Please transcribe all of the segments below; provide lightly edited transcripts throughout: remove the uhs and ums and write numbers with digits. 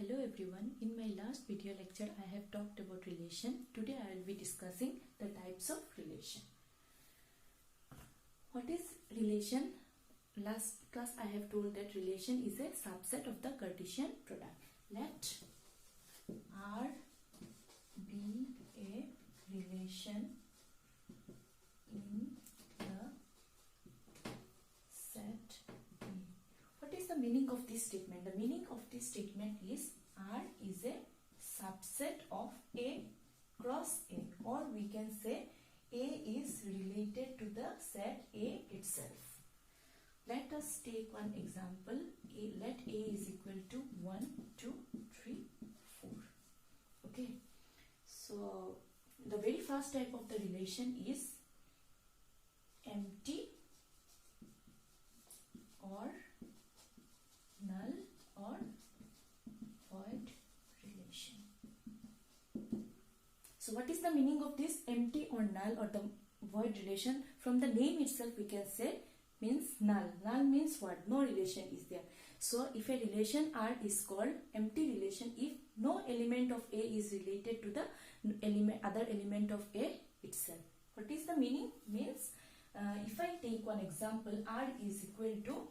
Hello everyone, in my last video lecture I have talked about relation. Today I will be discussing the types of relation. What is relation? Last class I have told that relation is a subset of the Cartesian product. Let R be a relation in the set A. What is the meaning of this statement? The meaning of this statement is R is a subset of A cross A, or we can say A is related to the set A itself. Let us take one example. Let A is equal to 1, 2, 3, 4. Okay. So the very first type of the relation is empty or null or void relation. So what is the meaning of this empty or null or the void relation? From the name itself we can say means null. Null means what? No relation is there. So if a relation R is called empty relation if no element of A is related to the other element of A itself. What is the meaning? Means if I take one example, R is equal to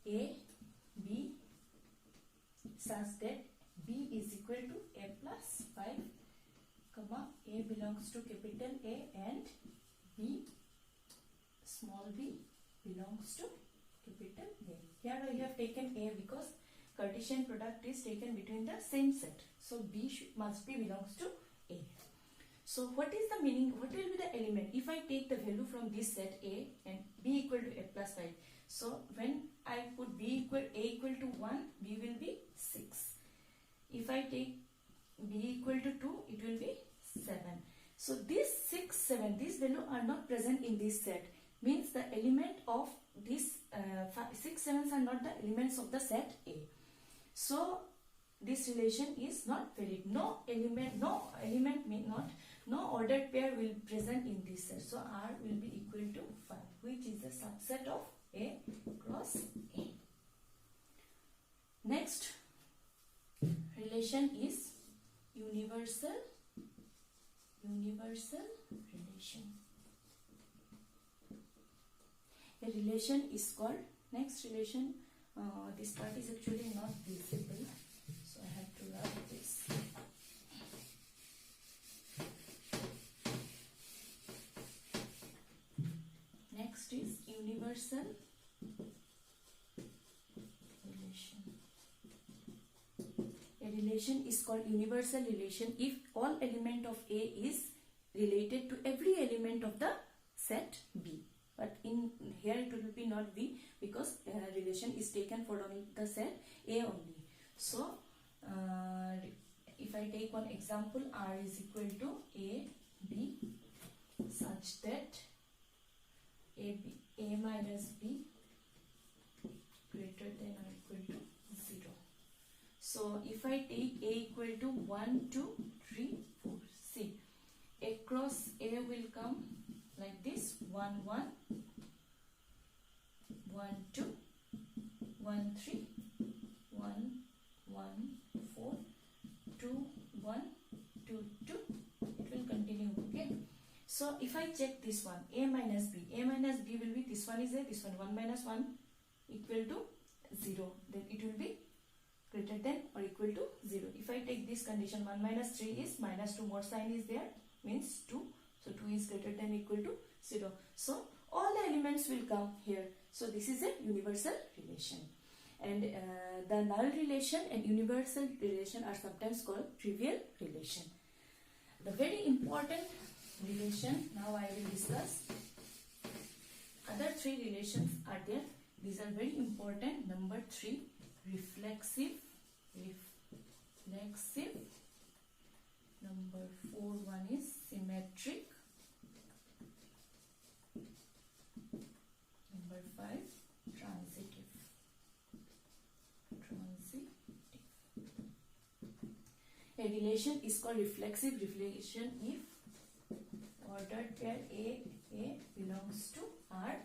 A, B such that B is equal to A plus 5, comma, A belongs to capital A and B, small b belongs to capital A. Here I have taken A because Cartesian product is taken between the same set. So B must be belongs to A. So what is the meaning? What will be the element? If I take the value from this set A and B equal to A plus 5. So when I put A equal to 1, B will be 6. If I take B equal to 2, it will be 7. So this 6, 7, these values are not present in this set. Means the element of this 6, 7s are not the elements of the set A. So this relation is not valid. No element mean not, no ordered pair will present in this set. So R will be equal to 5, which is the subset of A cross A. Next relation is universal relation. A relation is called, next relation, this part is actually not visible, so I have to write this. Next is universal relation. A relation is called universal relation if all element of A is related to every element of the set B. But in here it will be not B because relation is taken for only the set A only. So if I take one example, R is equal to A, B such that A minus B greater than or equal to 0. So if I take A equal to 1, 2, 3, 4. See, across A will come like this 1, 1, 1, 2, 1, 3, 1, 1, 4, 2, 1, 2, 2. It will continue. Okay. So if I check this one, A minus B will be, this one is A, this one 1 minus 1 equal to 0. Then it will be greater than or equal to 0. If I take this condition, 1 minus 3 is minus 2 more sign is there, means 2. So 2 is greater than or equal to 0. So all the elements will come here. So this is a universal relation. And the null relation and universal relation are sometimes called trivial relation. The very important relation now I will discuss. Other three relations are there. These are very important. Number 3, reflexive. Number 4, one is symmetric. Number 5, transitive. A relation is called reflexive relation if ordered pair A belongs to R,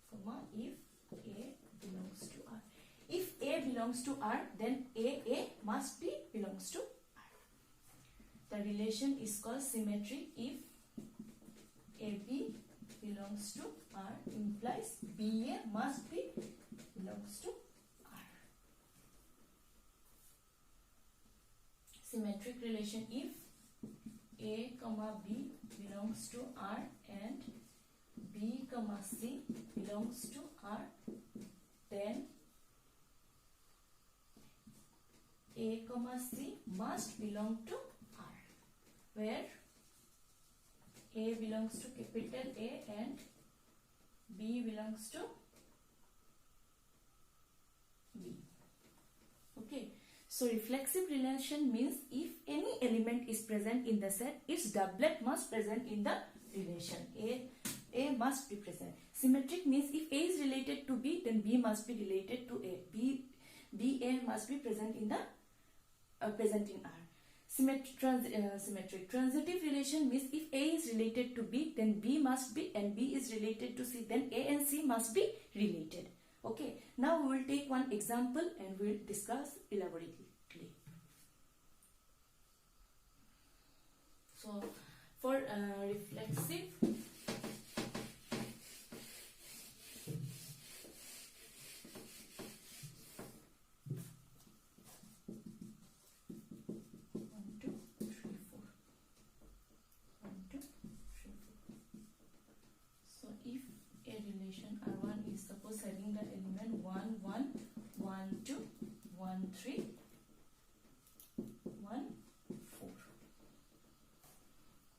comma, if A belongs to R. If A belongs belongs to R, then A must be belongs to R. The relation is called symmetric if AB belongs to R implies BA must be belongs to R. Symmetric relation if A comma B belongs to R and B comma C belongs to R, then A comma C must belong to R, where A belongs to capital A and B belongs to B. Okay. So reflexive relation means if any element is present in the set, its doublet must present in the relation. A must be present. Symmetric means if A is related to B, then B must be related to A. A must be present in the present in R. Symmetric transitive relation means if A is related to B, then B must be, and B is related to C, then A and C must be related. Okay. Now we will take one example and we will discuss elaborately. So for reflexive, having the element 1 1 1 2 1 3 1 4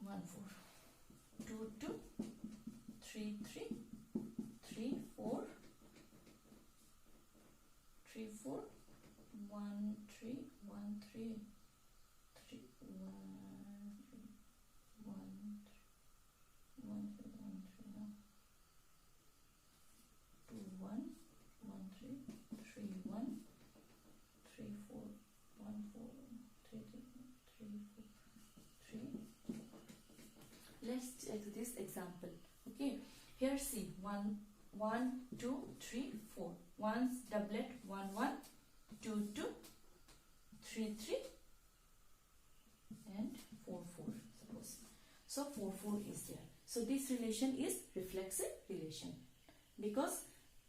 1 4 2 2 3 3 3 4 3 4 1 3 1 3 3 1 1 Let's take this example. Okay, here see 1 1 2 3 4 1's doublet 1 1 2 2 3 3 and 4 4 suppose. So 4 4 is there. So this relation is reflexive relation because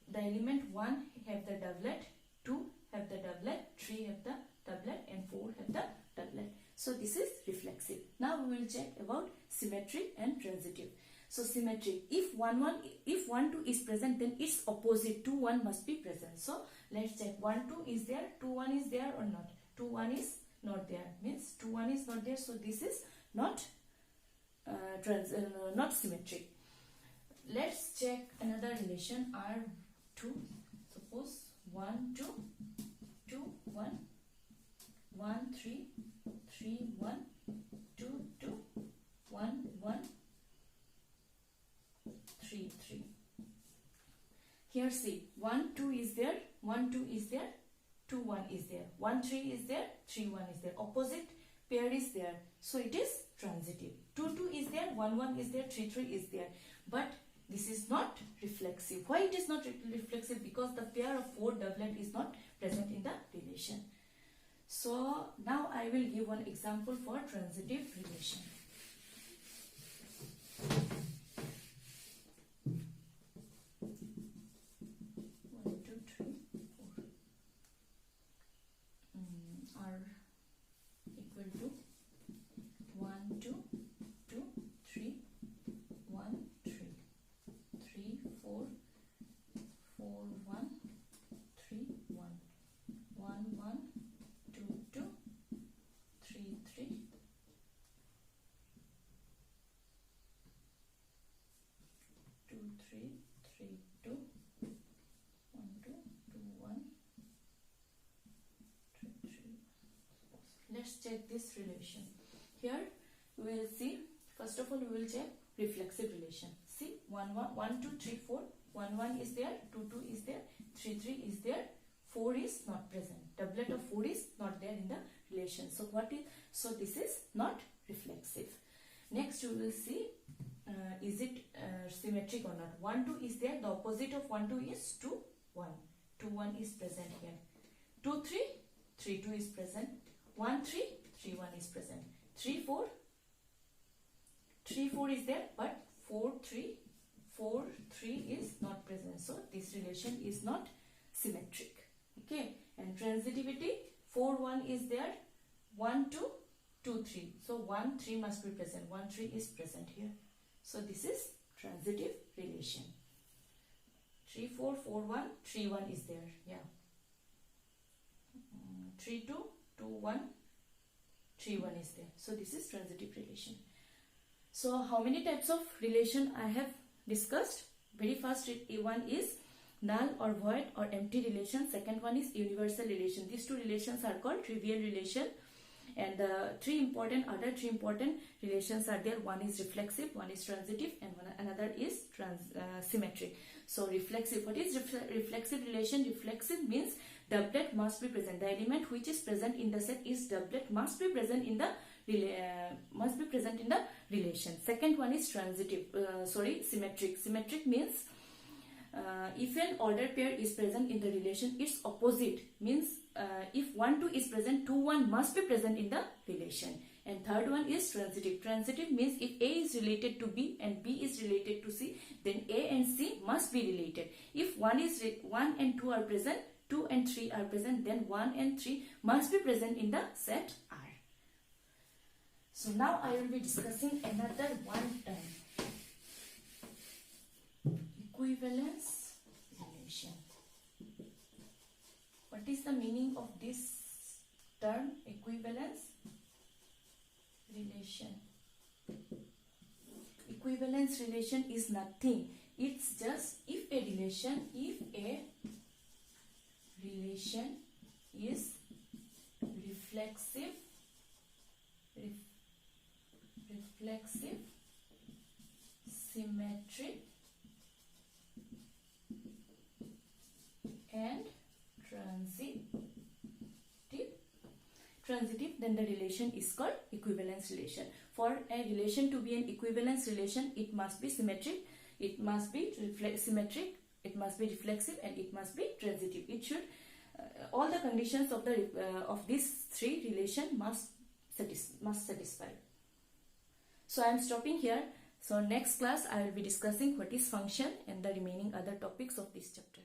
the element 1 have the doublet, 2 have the doublet, 3 have the doublet and 4 have the doublet. So this is reflexive. Now we will check about symmetric and transitive. So symmetric, if 1 2 is present, then its opposite 2 1 must be present. So let's check 1 2 is there, 2 1 is there or not. 2 1 is not there, means 2 1 is not there. So this is not not symmetric. Let's check another relation R2. Suppose 1 2 2 1 1 3 3 1 2 2 1 1 3 3. Here see 1 2 is there, 1 2 is there, 2 1 is there, 1 3 is there, 3 1 is there. Opposite pair is there, so it is transitive. 2 2 is there, 1 1 is there, 3 3 is there. But this is not reflexive. Why it is not reflexive? Because the pair of 4 doublet is not present in the relation. So now I will give one example for transitive relation. Are equal to 1 2 2 3 1 3 3 4 4 1 3 1 1 1 2 2 3 3 2 3 3 2 1 2 2 1 3 3. Let's check this relation. Here we will see, first of all we will check reflexive relation. See 1 1 1 2 3 4 1 1 is there, 2 2 is there, 3 3 is there, 4 is not present. Doublet of 4 is not there in the relation. So this is not reflexive. Next we will see is it symmetric or not. 1 2 is there, the opposite of 1 2 is 2 1. 2 1 is present here. 2 2 3, 3 2 is present. 1 3, 3 1 is present. 3 4, 3 4 is there, but 4 3 is not present. So this relation is not symmetric. Okay, and transitivity, 4 1 is there, 1 2, 2 3. So 1 3 must be present. 1 3 is present here. So this is transitive relation. 3 4 4 1, 3 1 is there. Yeah. 3 2, 2 1, 3 1 is there. So this is transitive relation. So how many types of relation I have discussed? Very first one is null or void or empty relation. Second one is universal relation. These two relations are called trivial relation. And the other three important relations are there. One is reflexive, one is transitive, and another is symmetric. So reflexive, what is reflexive relation? Reflexive means doublet must be present. The element which is present in the set is doublet must be present in the relation. Second one is symmetric. Symmetric means if an ordered pair is present in the relation, its opposite means if 1 2 is present, 2 1 must be present in the relation. And third one is transitive. Transitive means if A is related to B and B is related to C, then A and C must be related. If 1 and 2 are present, 2 and 3 are present, then 1 and 3 must be present in the set R. So now I will be discussing another one term. Equivalence relation. What is the meaning of this term, equivalence relation? Equivalence relation is nothing. It's just if a relation is reflexive, symmetric, and transitive, then the relation is called equivalence relation. For a relation to be an equivalence relation, it must be symmetric, it must be symmetric, it must be reflexive, and it must be transitive. It should all the conditions of the of these three relation must satisfy. So I am stopping here. So next class I will be discussing what is function and the remaining other topics of this chapter.